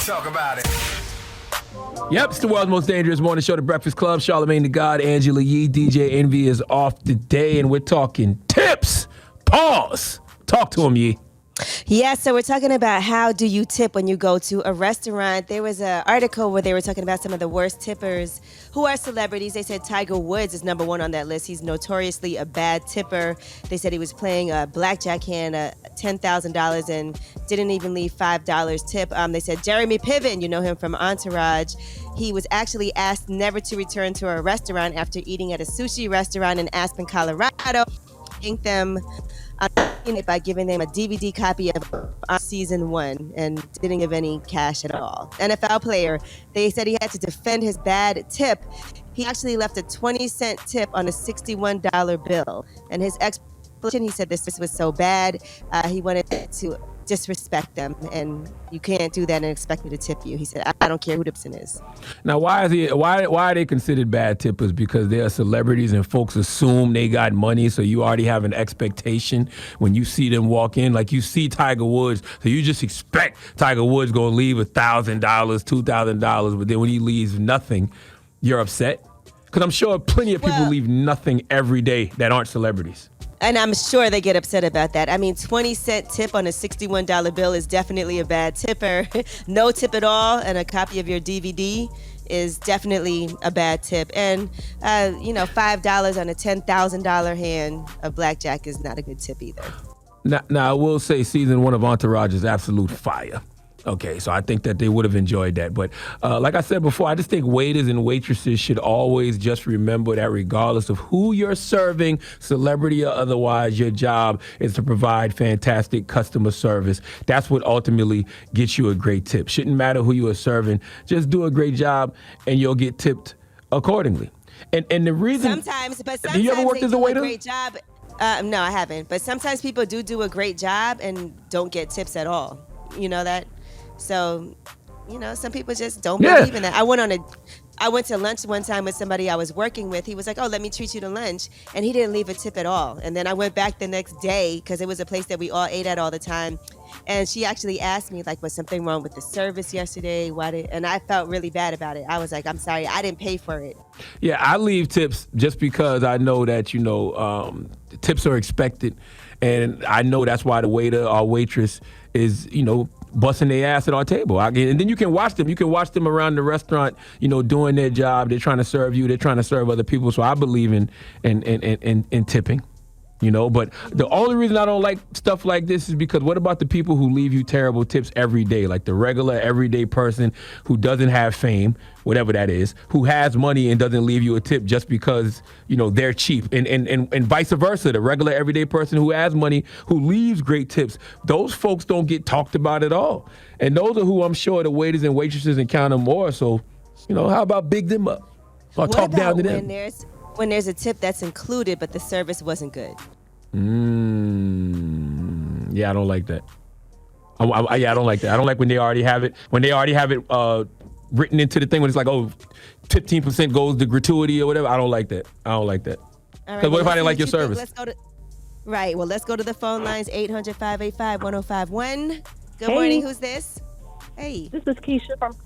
Talk about it. Yep, it's the world's most dangerous morning show, The Breakfast Club. Charlamagne the God, Angela Yee, DJ Envy is off today, and we're talking tips. Pause. Talk to him, Yee. Yeah, so we're talking about how do you tip when you go to a restaurant. There was an article where they were talking about some of the worst tippers who are celebrities. They said Tiger Woods is number one on that list. He's notoriously a bad tipper. They said he was playing a blackjack hand, $10,000, and didn't even leave $5 tip. They said Jeremy Piven, you know him from Entourage, he was actually asked never to return to a restaurant after eating at a sushi restaurant in Aspen, Colorado. Thanked them by giving them a DVD copy of season 1 and didn't give any cash at all. NFL player, they said he had to defend his bad tip. He actually left a 20-cent tip on a $61 bill. And his explanation, he said this was so bad, he wanted to disrespect them, and you can't do that and expect me to tip you. He said, I don't care who the person is. Now, why are they considered bad tippers? Because they are celebrities and folks assume they got money, so you already have an expectation when you see them walk in. Like you see Tiger Woods, so you just expect Tiger Woods going to leave $1,000, $2,000, but then when he leaves nothing, you're upset? Because I'm sure plenty of people leave nothing every day that aren't celebrities. And I'm sure they get upset about that. I mean, 20-cent tip on a $61 bill is definitely a bad tipper. No tip at all and a copy of your DVD is definitely a bad tip. And, $5 on a $10,000 hand of blackjack is not a good tip either. Now, I will say season 1 of Entourage is absolute fire. Okay, so I think that they would have enjoyed that. But like I said before, I just think waiters and waitresses should always just remember that regardless of who you're serving, celebrity or otherwise, your job is to provide fantastic customer service. That's what ultimately gets you a great tip. Shouldn't matter who you are serving. Just do a great job and you'll get tipped accordingly. And the reason... Sometimes have you ever worked as a waiter? A great job. No, I haven't. But sometimes people do a great job and don't get tips at all. You know that? So, some people just don't believe in that. I went to lunch one time with somebody I was working with. He was like, oh, let me treat you to lunch. And he didn't leave a tip at all. And then I went back the next day because it was a place that we all ate at all the time. And she actually asked me, like, was something wrong with the service yesterday? And I felt really bad about it. I was like, I'm sorry, I didn't pay for it. Yeah, I leave tips just because I know that, tips are expected. And I know that's why the waiter or waitress is, busting their ass at our table. And then you can watch them. You can watch them around the restaurant, doing their job. They're trying to serve you. They're trying to serve other people. So I believe in tipping. But the only reason I don't like stuff like this is because what about the people who leave you terrible tips every day, like the regular everyday person who doesn't have fame, whatever that is, who has money and doesn't leave you a tip just because, they're cheap, and vice versa, the regular everyday person who has money who leaves great tips, those folks don't get talked about at all. And those are who I'm sure the waiters and waitresses encounter more. So, how about big them up or talk down to them? When there's a tip that's included, but the service wasn't good. Yeah, I don't like that. I don't like that. I don't like when they already have it. When they already have it written into the thing when it's like, 15% goes to gratuity or whatever. I don't like that. All right, because what if I didn't like your service? Let's go to the phone lines, 800-585-1051. Good morning. Who's this? Hey. This is Keisha from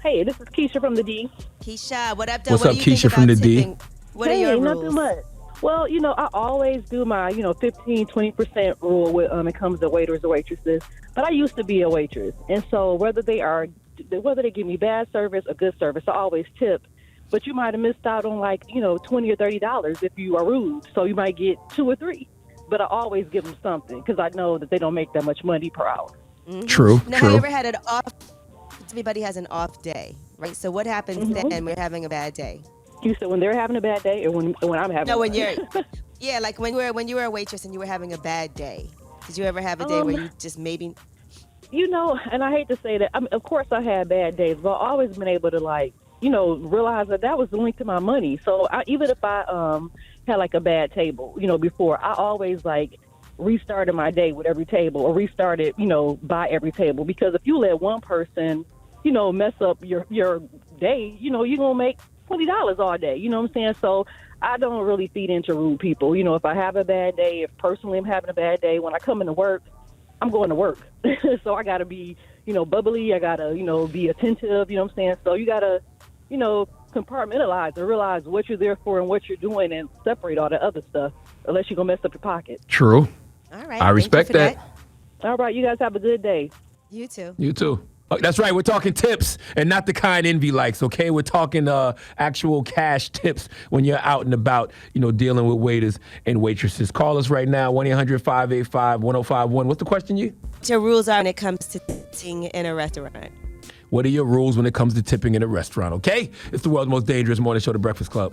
the D. Keisha, what up, though? What's what up, do you Keisha think from about the D? tipping? What are your rules? Nothing much. Well, I always do my, 15-20% rule when it comes to waiters or waitresses. But I used to be a waitress. And so whether they give me bad service or good service, I always tip. But you might have missed out on $20 or $30 if you are rude. So you might get 2 or 3. But I always give them something because I know that they don't make that much money per hour. Mm-hmm. True. Now, have you ever had an off? Everybody has an off day, right? So what happens then when we're having a bad day? You said when they're having a bad day or when I'm having when you're like when you were a waitress and you were having a bad day. Did you ever have a day where you just maybe and I hate to say that, of course I had bad days, but I've always been able to realize that was linked to my money. So even if I had like a bad table, before, I always restarted my day with every table or restarted, by every table, because if you let one person, mess up your day, you're going to make $20 all day. You know what I'm saying? So I don't really feed into rude people. If I have a bad day, if personally I'm having a bad day, when I come into work, I'm going to work. So I got to be, bubbly. I gotta, be attentive. You know what I'm saying? So you gotta, compartmentalize and realize what you're there for and what you're doing, and separate all the other stuff. Unless you're gonna mess up your pocket. True. All right. I respect that. All right, you guys have a good day. You too. You too. Oh, that's right. We're talking tips and not the kind Envy likes, okay? We're talking actual cash tips when you're out and about, dealing with waiters and waitresses. Call us right now, 1-800-585-1051. What's the question, you? What your rules are when it comes to tipping in a restaurant? What are your rules when it comes to tipping in a restaurant, okay? It's the world's most dangerous morning show, The Breakfast Club.